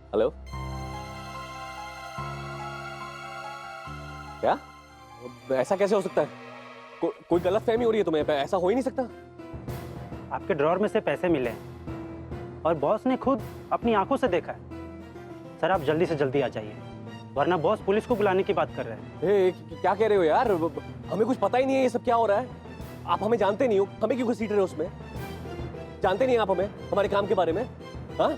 Hello. क्या? ऐसा कैसे हो सकता है? कोई गलत फहमी हो रही है तुम्हें? ऐसा हो ही नहीं सकता। आपके ड्रॉर में से पैसे मिले हैं और बॉस ने खुद अपनी आंखों से देखा है। सर आप जल्दी से जल्दी आ जाइए, वरना बॉस पुलिस को बुलाने की बात कर रहे हैं। क्या कह रहे हो यार? हमें कुछ पता ही नहीं है ये सब क्या हो रहा है। आप हमें जानते नहीं हो, हमें क्यों घसीट रहे हो उसमें? जानते नहीं आप हमें, हमारे काम के बारे में? हाँ,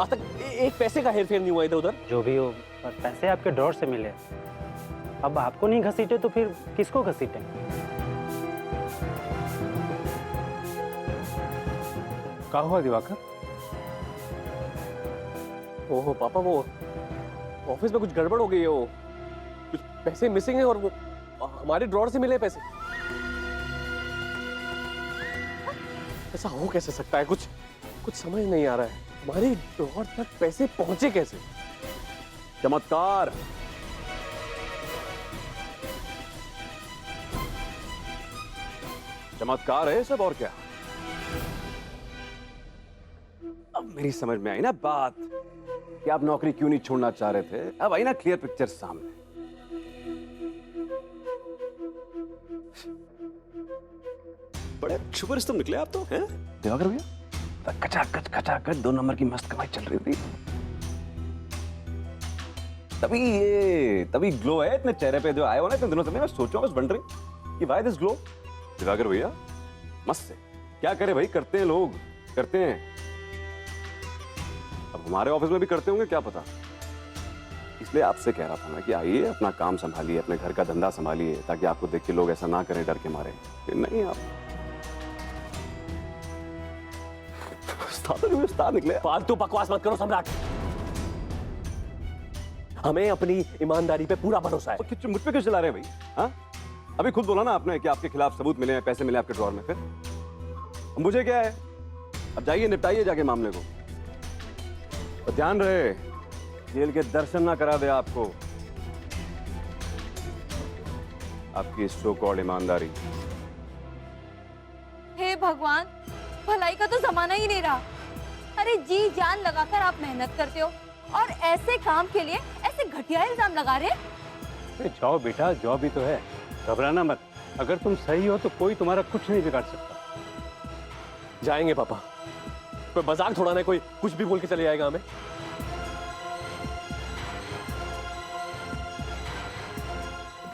आज तक एक पैसे का हेरफेर नहीं हुआ इधर उधर। जो भी हो, पर पैसे आपके ड्रॉर से मिले। अब आपको नहीं घसीटे तो फिर किसको घसीटे? क्या हुआ दिवाकर? ओहो पापा, वो ऑफिस में कुछ गड़बड़ हो गई है। वो कुछ पैसे मिसिंग है और वो हमारे ड्रॉर से मिले पैसे। ऐसा हो कैसे सकता है? कुछ समझ नहीं आ रहा है। हमारी ड्रॉर तक पैसे पहुंचे कैसे? चमत्कार। चमत्कार है सब, और क्या? अब मेरी समझ में आई ना बात कि आप नौकरी क्यों नहीं छोड़ना चाह रहे थे। अब आई ना क्लियर पिक्चर सामने। बड़े सुपर स्टार निकले आप तो, हैं? दिवाकर भैया, खचाखच 2 नंबर की मस्त कमाई चल रही थी। तभी ग्लो है इतने चेहरे पे जो आए हो ना इतने दिनों से। मैं सोच रहा हूँ, बस वंडरिंग कि व्हाई दिस ग्लो। दिवाकर भैया मस्त है, क्या करे भाई, करते हैं लोग, करते हैं। अब हमारे ऑफिस में भी करते होंगे, क्या पता। इसलिए आपसे कह रहा था मैं कि आइए अपना काम संभालिए, अपने घर का धंधा संभालिए, ताकि आपको देख के लोग ऐसा ना करें डर के मारे कि नहीं आप उस्ताद निकले। फालतू बकवास मत करो सम्राट। हमें अपनी ईमानदारी पे पूरा भरोसा है। मुझ पे क्यों चला रहे हैं भाई? हाँ, अभी खुद बोला ना आपने कि आपके खिलाफ सबूत मिले हैं, पैसे मिले आपके ड्रॉर में। फिर मुझे क्या है? अब जाइए निपटाइए जाके मामले को। तो ध्यान रहे जेल के दर्शन ना करा दे आपको आपकी सो कॉल्ड ईमानदारी। हे भगवान, भलाई का तो जमाना ही नहीं रहा। अरे जी जान लगाकर आप मेहनत करते हो और ऐसे काम के लिए ऐसे घटिया इल्जाम लगा रहे। जाओ बेटा, जाओ भी तो है, घबराना मत। अगर तुम सही हो तो कोई तुम्हारा कुछ नहीं बिगाड़ सकता। जाएंगे पापा, कोई मजाक थोड़ा ना, कोई कुछ भी बोल के चले जाएगा हमें।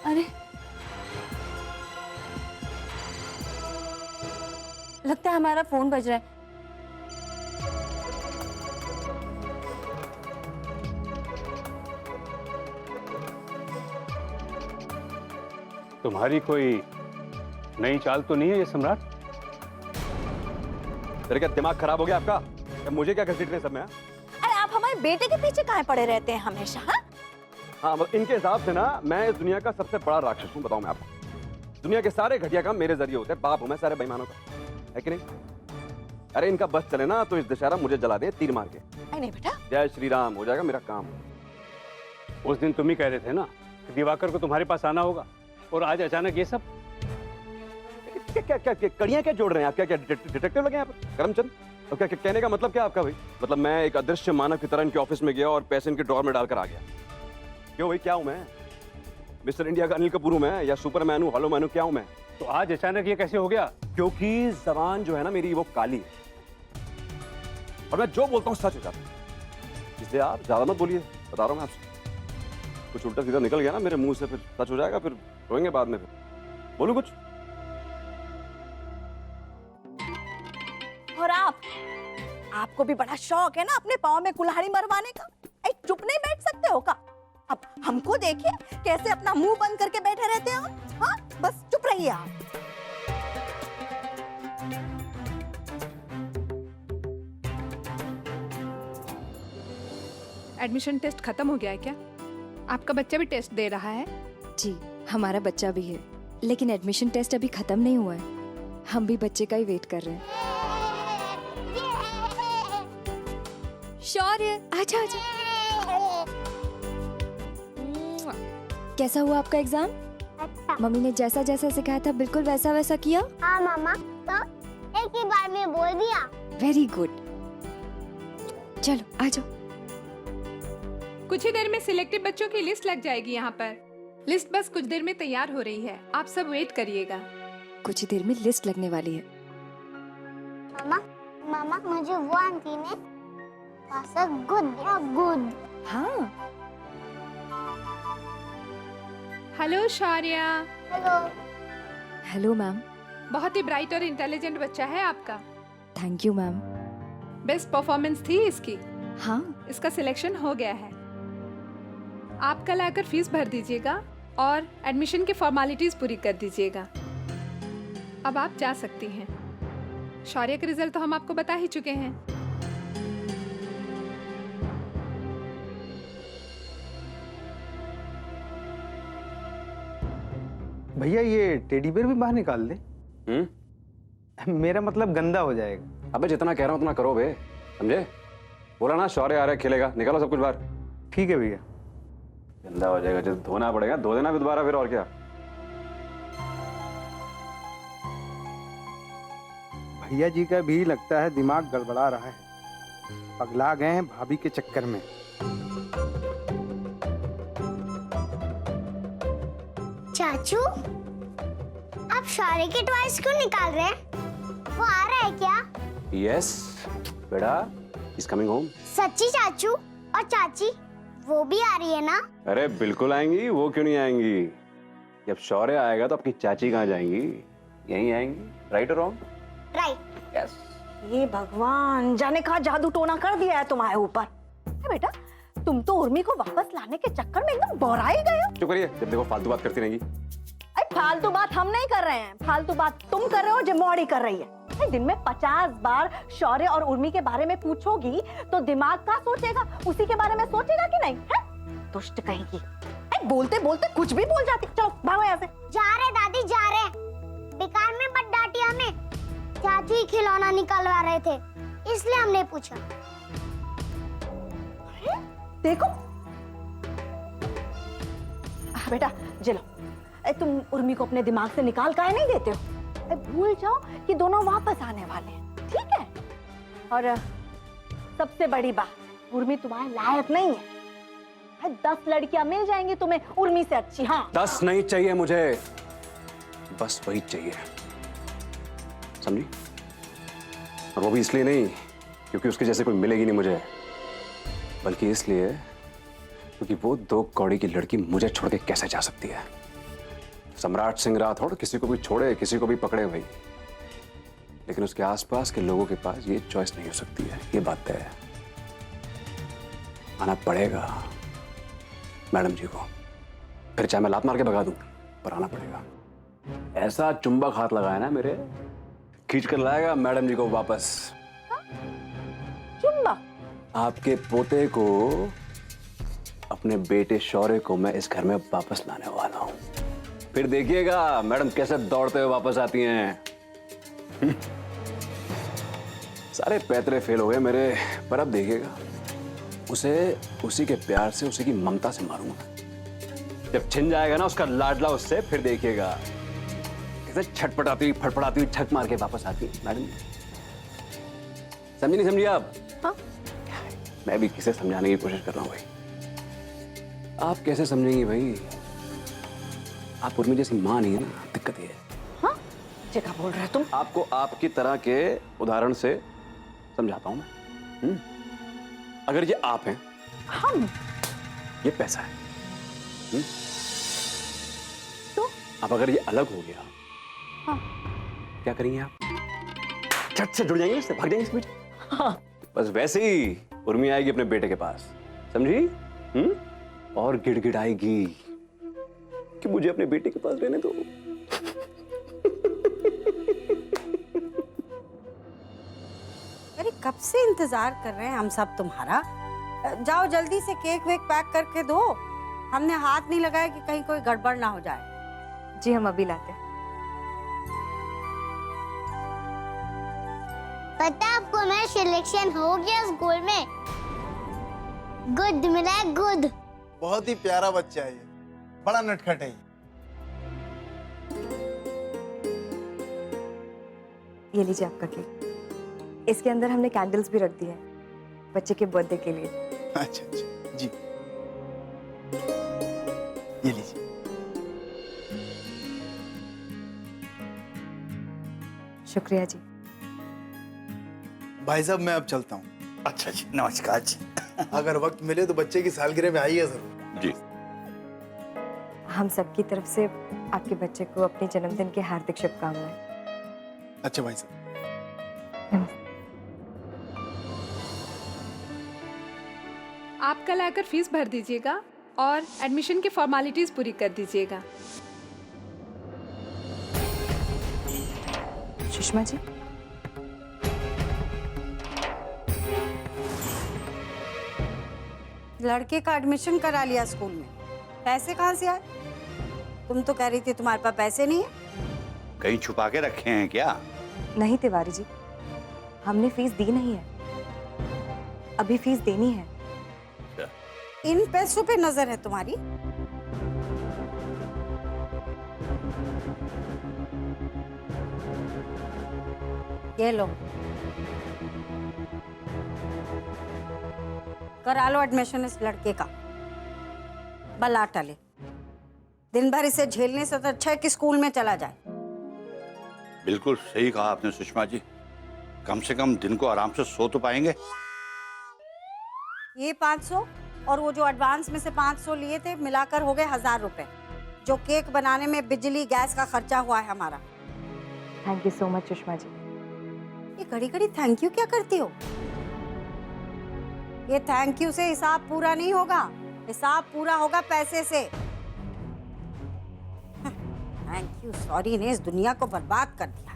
अरे लगता है हमारा फोन बज रहा है। तुम्हारी कोई नई चाल तो नहीं है ये सम्राट? तेरे क्या दिमाग खराब हो गया आपका? अब मुझे क्या घसीट रहे सब में? अरे आप हमारे बेटे के पीछे काहे पड़े रहते हैं हमेशा? हाँ, इनके हिसाब से ना मैं इस दुनिया का सबसे बड़ा राक्षस हूँ। बताऊं मैं आपको, दुनिया के सारे घटिया काम मेरे जरिए होते हैं। बाप हूं मैं सारे बेईमानों का, है कि नहीं? अरे इनका बस चले ना तो इस दशहरा मुझे जला दे तीर मार के। नहीं बेटा, जय श्री राम, हो जाएगा मेरा काम। उस दिन तुम ही कह रहे थे ना कि दिवाकर को तुम्हारे पास आना होगा, और आज अचानक ये सब। क्या कड़ियां क्या जोड़ रहे हैं आप? क्या डिटेक्टिव लगे यहाँ पर करमचंद? और क्या कहने का मतलब क्या आपका भाई? मतलब मैं एक अदृश्य मानव की तरह इनके ऑफिस में गया और पैसे इनके ड्रॉर में डालकर आ गया? क्यों भाई, क्या हूं मैं? मिस्टर इंडिया का अनिल कपूर हूं मैं, या सुपरमैन हूं, हलो मैन हूं, क्या हूं मैं? तो आज अचानक ये कैसे हो गया? क्योंकि जबान जो है ना मेरी वो काली है, और मैं जो बोलता हूँ सच हो जाता है। इसलिए आप ज्यादा मत बोलिए, बता रहा हूँ मैं आपसे। कुछ उल्टा सीधा निकल गया ना मेरे मुंह से, फिर सच हो जाएगा, फिर रोएंगे बाद में। फिर बोलूं कुछ? और आपको भी बड़ा शौक है ना अपने पाँव में कुल्हाड़ी मरवाने का। चुप नहीं बैठ सकते हो का? अब हमको देखिए कैसे अपना मुंह बंद करके बैठे रहते हो। हाँ, बस चुप रहिए आप। एडमिशन टेस्ट खत्म हो गया है क्या? आपका बच्चा भी टेस्ट दे रहा है? जी, हमारा बच्चा भी है, लेकिन एडमिशन टेस्ट अभी खत्म नहीं हुआ है। हम भी बच्चे का ही वेट कर रहे हैं। शौर्य, आजा आजा। कैसा हुआ आपका एग्जाम? अच्छा। मम्मी ने जैसा जैसा सिखाया था बिल्कुल वैसा वैसा किया? हाँ मामा, तो एक ही बार में बोल दिया। Very good. चलो आ जाओ। कुछ ही देर में सिलेक्टेड बच्चों की लिस्ट लग जाएगी यहाँ पर। लिस्ट बस कुछ देर में तैयार हो रही है, आप सब वेट करिएगा। कुछ ही देर में लिस्ट लगने वाली है। मामा मामा मुझे वो आंटी ने पासा गुड दिया, गुड। हाँ, hello Shaurya. Hello. Hello ma'am. बहुत ही ब्राइट और इंटेलिजेंट बच्चा है आपका। Thank you ma'am. Best performance थी इसकी। हाँ, इसका सिलेक्शन हो गया है। आप कल आकर फीस भर दीजिएगा और एडमिशन की फॉर्मेलिटीज पूरी कर दीजिएगा। अब आप जा सकती हैं। शौर्य के रिजल्ट तो हम आपको बता ही चुके हैं। भैया ये टेडी बेयर भी बाहर निकाल दे। मेरा मतलब गंदा हो जाएगा। अबे जितना कह रहा हूँ उतना करो बे, समझे? बोला ना शौर्य आ रहा है, खेलेगा, निकालो सब कुछ बाहर। ठीक है भैया। गंदा हो जाएगा, जब धोना पड़ेगा धो देना भी दोबारा फिर, और क्या। भैया जी का भी लगता है दिमाग गड़बड़ा रहा है, पगला गए हैं भाभी के चक्कर में। चाचू आप शौर्य के टॉयज क्यों निकाल रहे हैं? वो आ रहा है क्या? यस बेटा, इज कमिंग होम। सच्ची चाचू? और चाची वो भी आ रही है ना? अरे बिल्कुल आएंगी, वो क्यों नहीं आएंगी। जब शौर्य आएगा तो आपकी चाची कहाँ जाएंगी? यहीं आएंगी। राइट और रॉन्ग? राइट। यस। ये भगवान, जाने कहा जादू टोना कर दिया है तुम्हारे ऊपर। बेटा तुम तो उर्मी को वापस लाने के चक्कर में एकदम बौराई गए हो। चुप करिए, जब देखो फालतू बात करती रहेंगी। अरे फालतू बात हम नहीं कर रहे हैं, फालतू बात तुम कर रहे हो जो मौड़ी कर रही है। दिन में 50 बार शौर्य और उर्मी के बारे में पूछोगी तो दिमाग का सोचेगा, उसी के बारे में सोचेगा कि नहीं है? दुष्ट कहेगी। बोलते बोलते कुछ भी बोल जाती। चलो भागो यहाँ से। जा रहे दादी जा रहे। बेकार में मत डांटिए हमें, चाचू ही खिलौना निकलवा रहे थे इसलिए हमने पूछा। देखो बेटा जिलो, तुम उर्मी को अपने दिमाग से निकाल काहे नहीं देते हो? भूल जाओ कि दोनों वापस आने वाले हैं, ठीक है? और सबसे बड़ी बात, उर्मी तुम्हारे लायक नहीं है। 10 लड़कियां मिल जाएंगी तुम्हें उर्मी से अच्छी। हाँ 10 नहीं चाहिए मुझे, बस वही चाहिए, समझी? और वो भी इसलिए नहीं क्योंकि उसके जैसे कोई मिलेगी नहीं मुझे, बल्कि इसलिए क्योंकि वो 2 कौड़ी की लड़की मुझे छोड़ के कैसे जा सकती है। सम्राट सिंह राठौड़ किसी को भी छोड़े, किसी को भी पकड़े भाई, लेकिन उसके आसपास के लोगों के पास ये चॉइस नहीं हो सकती है। ये बात तय है। आना पड़ेगा मैडम जी को, फिर चाहे मैं लात मार के भगा दूं, पर आना पड़ेगा। ऐसा चुंबक हाथ लगाया ना मेरे, खींच कर लाएगा मैडम जी को वापस। चुंबक? आपके पोते को, अपने बेटे शौर्य को मैं इस घर में वापस लाने वाला हूं। फिर देखिएगा मैडम कैसे दौड़ते हुए वापस आती हैं। सारे पैतरे फेल हो गए मेरे, पर अब देखिएगा उसे उसी के प्यार से, उसी की ममता से मारूंगा। जब छिन जाएगा ना उसका लाडला उससे, फिर देखिएगा कैसे छटपटाती हुई, फटफटाती हुई छक मार के वापस आती है मैडम। समझी नहीं समझी आप? हाँ? मैं भी किसे समझाने की कोशिश कर रहा हूँ भाई। आप कैसे समझेंगी भाई? आप उर्मी जैसी मां नहीं है ना, दिक्कत ये है। हाँ? क्या बोल रहे हो तुम? आपको आपकी तरह के उदाहरण से समझाता हूं मैं। अगर ये आप हैं, हम? ये पैसा है। तो? अब अगर ये अलग हो गया, हाँ। क्या करेंगे आप? झट से जुड़ जाएंगे इससे, भाग जाएंगे इस बीच। हाँ। बस वैसे ही उर्मी आएगी अपने बेटे के पास, समझी? और गिड़गिड़ाएगी कि मुझे अपने बेटे के पास रहने दो। अरे कब से इंतजार कर रहे हैं हम सब तुम्हारा। जाओ जल्दी से केक वेक पैक करके दो, हमने हाथ नहीं लगाया कि कहीं कोई गड़बड़ ना हो जाए। जी हम अभी लाते हैं। पता है आपको मेरा सिलेक्शन हो गया स्कूल में। गुड मिला है, गुड। बहुत ही प्यारा बच्चा है ये, बड़ा नटखट है ये लीजिए आपका केक। इसके अंदर हमने कैंडल्स भी रख दी हैं बच्चे के बर्थडे के लिए। अच्छा अच्छा जी। ये लीजिए। शुक्रिया जी। भाई साहब मैं अब चलता हूँ। अच्छा जी, नमस्कार जी। अगर वक्त मिले तो बच्चे की सालगिरह में आइए जरूर। जी। हम सबकी तरफ से आपके बच्चे को अपने जन्मदिन की हार्दिक शुभकामनाएं। अच्छा भाई साहब। आप कल आकर फीस भर दीजिएगा और एडमिशन की फॉर्मेलिटीज पूरी कर दीजिएगा। सुषमा जी, लड़के का एडमिशन करा लिया स्कूल में, पैसे कहाँ से आए? तुम तो कह रही थी तुम्हारे पास पैसे नहीं है। कहीं छुपा के रखे हैं क्या? नहीं तिवारी जी, हमने फीस दी नहीं है, अभी फीस देनी है। इन पैसों पे नजर है तुम्हारी? ये लो, करा लो एडमिशन इस लड़के का। बला टले, दिन भर इसे झेलने से तो अच्छा है कि स्कूल में चला जाए। बिल्कुल सही कहा आपने सुषमा जी, कम से कम दिन को आराम से सो तो पाएंगे। ये 500 और वो जो एडवांस में से 500 लिए थे मिलाकर हो गए 1000 रुपए, जो केक बनाने में बिजली गैस का खर्चा हुआ है हमारा। Thank you so much Sushma ji. ये घड़ी घड़ी थैंक यू क्या करती हो? ये थैंक यू से हिसाब पूरा नहीं होगा, हिसाब पूरा होगा पैसे से। थैंक यू सॉरी ने इस दुनिया को बर्बाद कर दिया।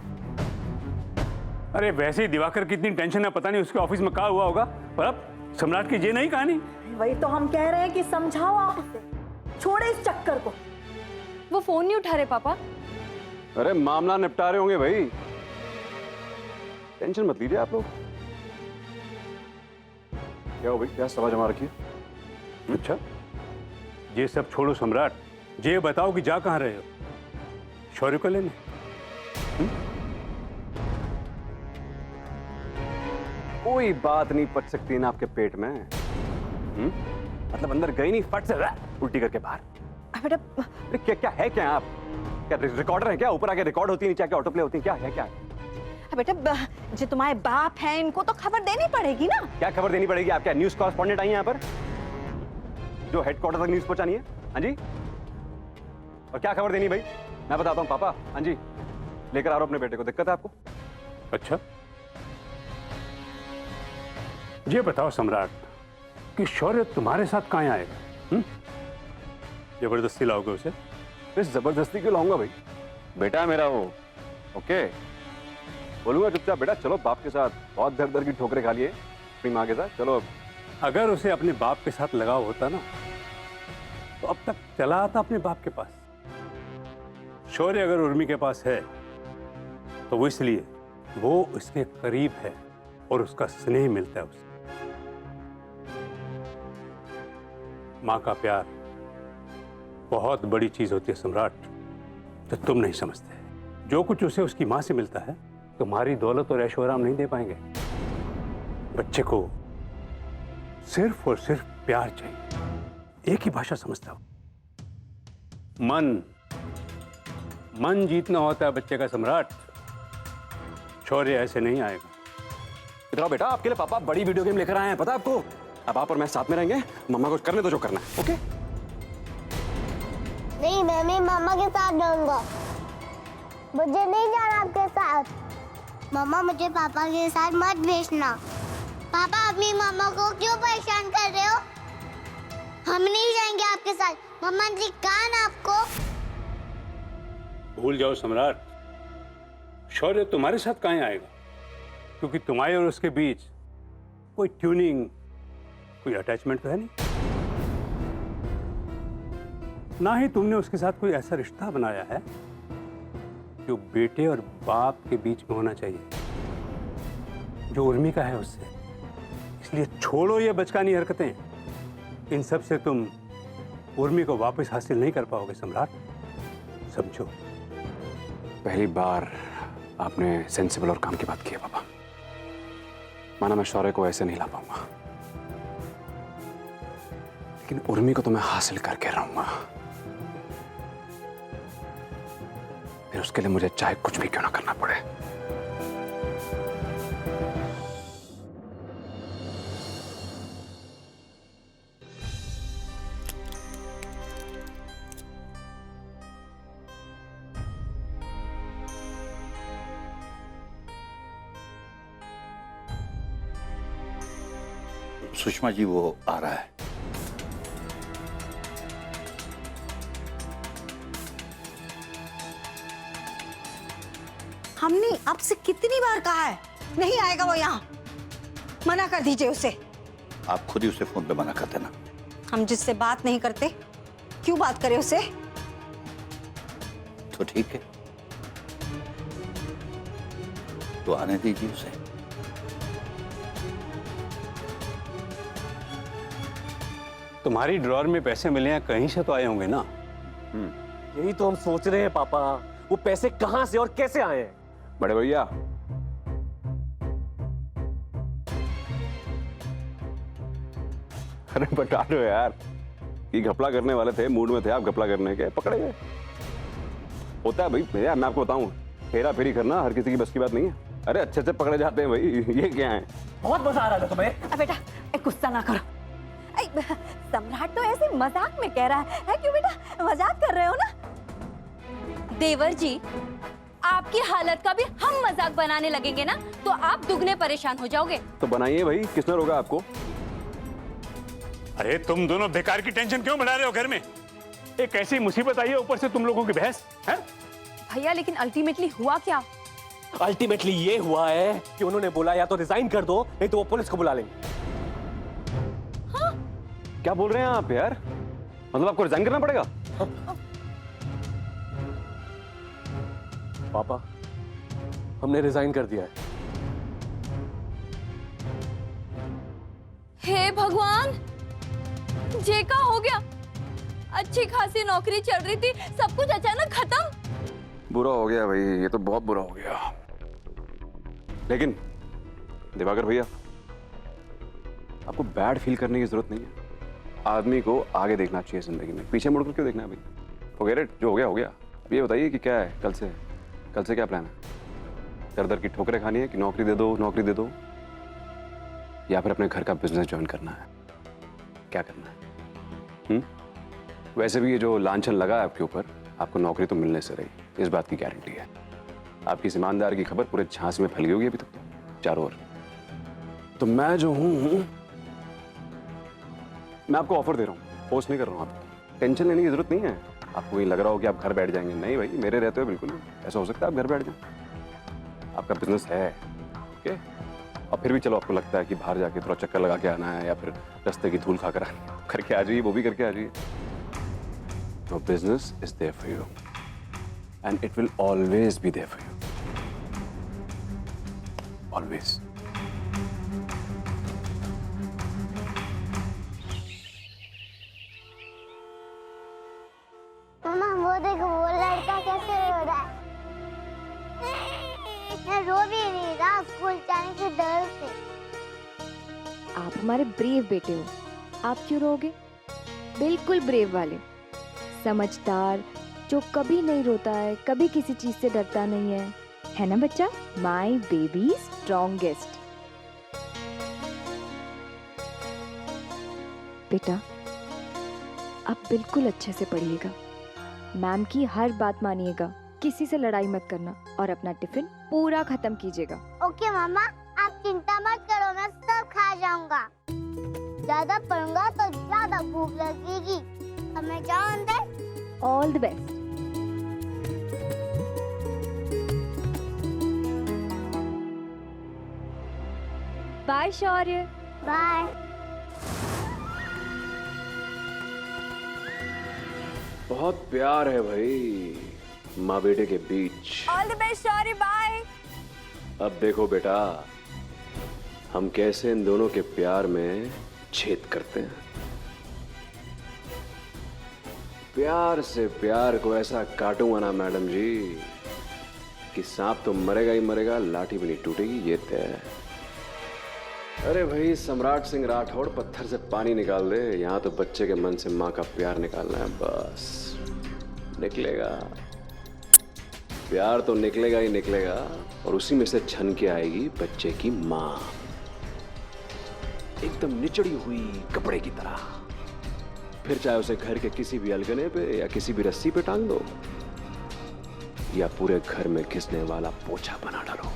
अरे वैसे ही दिवाकर कितनी टेंशन है, पता नहीं उसके ऑफिस में क्या हुआ होगा, पर अब सम्राट की ये नहीं कहानी। वही तो हम कह रहे हैं कि समझाओ आप उसे, छोड़े इस चक्कर को। वो फोन नहीं उठा रहे पापा। अरे मामला निपटा रहे होंगे भाई, टेंशन मत लीजिए आप लोग। क्या हो भाई, क्या सभा जमा रखी है? अच्छा, ये सब छोड़ो सम्राट, ये बताओ कि जा कहाँ रहे हो? शौर्य को लेने? कोई बात नहीं पच सकती ना आपके पेट में। मतलब अंदर गई नहीं, फट से उल्टी करके बाहर। बेटा अरे क्या क्या है, क्या आप क्या रिकॉर्डर है क्या? ऊपर आके रिकॉर्ड होती है, नीचे आके ऑटो प्ले होती है, क्या है क्या है? बेटा जो तुम्हारे बाप हैं इनको तो खबर देनी पड़ेगी ना। क्या खबर देनी पड़ेगी? आप क्या न्यूज कॉरेस्पॉन्डेंट आई हैं यहाँ पर जो हेडक्वार्टर तक न्यूज पहुंचानी है? हाँ जी, और क्या खबर देनी भाई? मैं बताता हूँ पापा। हाँ जी, लेकर आ रहा हूँ अपने बेटे को। दिक्कत है आपको? अच्छा, ये बताओ सम्राट कि शौर्य तुम्हारे साथ कहाँ आएगा? जबरदस्ती लाओगे उसे? इस जबरदस्ती क्यों लाऊंगा भाई? बेटा है मेरा वो। ओके, बोलूंगा चुपचाप बेटा चलो बाप के साथ, बहुत दर दर की ठोकरें खा लिए अपनी माँ के साथ, चलो। अगर उसे अपने बाप के साथ लगाव होता ना तो अब तक चला आता अपने बाप के पास। शौर्य अगर उर्मी के पास है तो वो इसलिए वो उसके करीब है और उसका स्नेह मिलता है उसे। माँ का प्यार बहुत बड़ी चीज होती है सम्राट, जो तुम नहीं समझते। जो कुछ उसे उसकी माँ से मिलता है तुम्हारी दौलत और ऐशो आराम नहीं दे पाएंगे। बच्चे को सिर्फ और सिर्फ प्यार चाहिए, एक ही भाषा समझता हो। मन जीतना होता है बच्चे का सम्राट। शौर्य ऐसे नहीं आएगा। इधर बेटा, आपके लिए पापा बड़ी वीडियो गेम लेकर आए हैं, पता है आपको? अब आप और मैं साथ में रहेंगे, मम्मा को करने दो जो करना है। ओके? नहीं, मैं मम्मा के साथ जाऊंगा। मुझे नहीं जाना आपके साथ। मम्मा मुझे पापा के साथ मत भेजना। पापा अपनी मम्मा को क्यों परेशान कर रहे हो? हम नहीं जाएंगे आपके साथ। मम्मा जी कहा ना आपको। भूल जाओ सम्राट, शौर्य तुम्हारे साथ कहाँ आएगा? क्योंकि तुम्हारे और उसके बीच कोई ट्यूनिंग, कोई अटैचमेंट तो है नहीं। ना ही तुमने उसके साथ कोई ऐसा रिश्ता बनाया है जो बेटे और बाप के बीच में होना चाहिए, जो उर्मी का है उससे। इसलिए छोड़ो ये बचकानी हरकतें। इन सब से तुम उर्मी को वापस हासिल नहीं कर पाओगे सम्राट, समझो। पहली बार आपने सेंसिबल और काम की बात की है पापा। माना मैं शौर्य को ऐसे नहीं ला पाऊंगा, लेकिन उर्मी को तो मैं हासिल करके रहूंगा, फिर उसके लिए मुझे चाहे कुछ भी क्यों ना करना पड़े। सुषमा जी वो आ रहा है। हमने आपसे कितनी बार कहा है नहीं आएगा वो यहाँ, मना कर दीजिए उसे। आप खुद ही उसे फोन पे मना कर देना। हम जिससे बात नहीं करते क्यों बात करें उसे? तो ठीक है, तो आने दीजिए उसे। तुम्हारी ड्रॉर में पैसे मिले हैं, कहीं से तो आए होंगे ना। यही तो हम सोच रहे हैं पापा, वो पैसे कहां से और कैसे आए हैं? बड़े भैया, अरे बता दो यार कि घपला करने वाले थे, मूड में थे आप घपला करने के, पकड़े गए। होता है भाई भैया, मैं आपको बताऊं, हेरा फेरी करना हर किसी की बस की बात नहीं है। अरे अच्छे से पकड़े जाते हैं भाई, ये क्या है? बहुत मजा आ रहा था तुम्हें। बेटा गुस्सा ना करो। सम्राट तो ऐसे मजाक में कह रहा है क्यों बेटा, मजाक कर रहे हो ना? देवर जी, आपकी हालत का भी हम मजाक बनाने लगेंगे ना तो आप दुगने परेशान हो जाओगे। तो बनाइए भाई, किसने रोका आपको? अरे तुम दोनों बेकार की टेंशन क्यों बढ़ा रहे हो घर में? एक ऐसी मुसीबत आई है, ऊपर से तुम लोगों की बहस है। भैया लेकिन अल्टीमेटली हुआ क्या? अल्टीमेटली ये हुआ है कि उन्होंने बोला या तो रिजाइन कर दो, नहीं तो वो पुलिस को बुला लेंगे। क्या बोल रहे हैं आप यार? मतलब आपको रिजाइन करना पड़ेगा? पापा, हमने रिजाइन कर दिया है। हे भगवान, जे का हो गया? अच्छी खासी नौकरी चल रही थी, सब कुछ अचानक खत्म। बुरा हो गया भाई, ये तो बहुत बुरा हो गया। लेकिन दिवाकर भैया, आपको बैड फील करने की जरूरत नहीं है। आदमी को आगे देखना चाहिए जिंदगी में, पीछे मुड़कर क्यों देखना है भाई? वगैरह जो हो गया हो गया। अब ये बताइए कि क्या है कल से क्या प्लान है? दर दर की ठोकरें खानी है कि नौकरी दे दो, या फिर अपने घर का बिजनेस ज्वाइन करना है? क्या करना है? वैसे भी ये जो लांछन लगा है आपके ऊपर, आपको नौकरी तो मिलने से रही, इस बात की गारंटी है। आपकी इस ईमानदार की खबर पूरे झांसी में फैल गई होगी अभी तक तो चारों ओर। तो मैं जो हूं, मैं आपको ऑफर दे रहा हूँ, फोर्स नहीं कर रहा हूँ। आप टेंशन लेने की जरूरत नहीं है। आपको ये लग रहा हो कि आप घर बैठ जाएंगे, नहीं भाई, मेरे रहते हो बिल्कुल नहीं ऐसा हो सकता है आप घर बैठ जाए। आपका बिजनेस है, ओके? और फिर भी चलो आपको लगता है कि बाहर जाके थोड़ा चक्कर लगा के आना है या फिर रास्ते की धूल खाकर आनी है, करके आ जाइए, वो भी करके आ जाइए। तो business is there for you and it will always be there for you, always. मामा वो देखो, वो लड़का कैसे रो रहा है। मैं रो भी नहीं रहा, स्कूल जाने के डर से। आप हमारे ब्रेव बेटे हो, आप क्यों रोगे? बिल्कुल ब्रेव वाले, समझदार, जो कभी नहीं रोता है, कभी किसी चीज से डरता नहीं है ना बच्चा? My baby strongest. बेटा आप बिल्कुल अच्छे से पढ़िएगा, मैम की हर बात मानिएगा, किसी से लड़ाई मत करना और अपना टिफिन पूरा खत्म कीजिएगा। ओके मामा, आप चिंता मत करो, मैं सब खा जाऊंगा। ज्यादा पढ़ूंगा तो ज्यादा भूख लगेगी। अब मैं जाऊं अंदर? All the best. Bye Shaurya. Bye. बहुत प्यार है भाई माँ बेटे के बीच। All the best Shaurya, bye. अब देखो बेटा, हम कैसे इन दोनों के प्यार में छेद करते हैं। प्यार से प्यार को ऐसा काटूंगा ना मैडम जी कि सांप तो मरेगा ही मरेगा, लाठी भी नहीं टूटेगी, ये तय है। अरे भाई सम्राट सिंह राठौड़ पत्थर से पानी निकाल दे, यहाँ तो बच्चे के मन से माँ का प्यार निकालना है बस। निकलेगा प्यार तो निकलेगा ही निकलेगा, और उसी में से छन के आएगी बच्चे की माँ, एकदम निचड़ी हुई कपड़े की तरह। फिर चाहे उसे घर के किसी भी अलगने पे या किसी भी रस्सी पे टांग दो, या पूरे घर में घिसने वाला पोछा बना डालो।